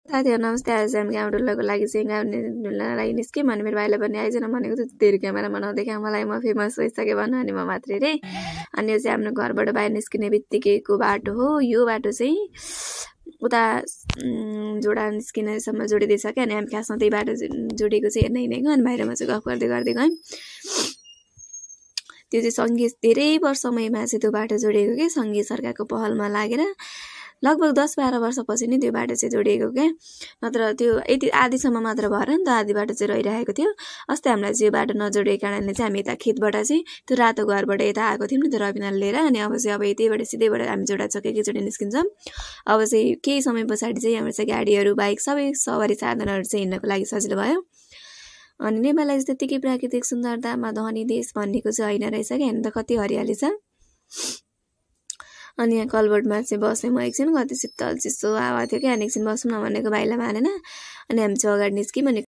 साथीहरु नमस्ते। आज हामी गाउँ डुल्नको लागि चाहिँ गाउँ डुल्न लागि निस्क्यौँ अनि मेरो भाइले पनि आइज न भनेको थियो तेरो क्यामेरा बनाउँदै क्या मलाई म फेमस भइसके भन अनि म मात्रै रे। अनि यो चाहिँ हाम्रो घरबाट बाहिर निस्किने बित्तिकैको बाटो हो। यो बाटो चाहिँ उता जोडा निस्किनेसम्म जोडिँदैछ क्या अनि हामी खासमा त्यही बाटो जोडेको चाहिँ हेर्न हिँडेको अनि बाहिरमा चाहिँ गफ गर्दै गर्दै गयौँ। त्यो चाहिँ सङ्घीय धेरै वर्षमैमा चाहिँ त्यो बाटो जोडिएको के सङ्घीय सरकारको पहलमा लागेर लगभग 10-12 वर्षपछि नै त्यो बाटो चाहिँ जोडिएको क्या। नत्र त्यो यति आधीसम्म मात्र भएर नि त आधी बाटो चाहिँ रहिरहेको थियो। अस्ति हामीलाई चाहिँ यो बाटो नजोडिएको कारणले चाहिँ हामी यता खेतबाट चाहिँ त्यो रातो घरबाट यता आएको थियौँ नि त रविनाले लिएर अनि अब चाहिँ अब यतैबाट सिधैबाट हामी जोडा चौक एकैचोटि निस्किन्छौँ। अब चाहिँ केही समय पछाडि चाहिँ हाम्रो चाहिँ गाडीहरू बाइक सबै सवारी साधनहरू चाहिँ हिँड्नको लागि सजिलो भयो। अनि नेपाललाई चाहिँ त्यतिकै प्राकृतिक सुन्दरतामा धनी देश भन्नेको चाहिँ होइन रहेछ क्या। हेर्नु त कति हरियाली छ। अनि यहाँ कलबोर्डमा चाहिँ बसेँ म एकछिन कति शीतल चिसो हावा थियो क्या अनि एकछिन बसौँ न भनेको भाइलाई मानेन अनि हामी चाहिँ अगाडि निस्क्यौँ अनि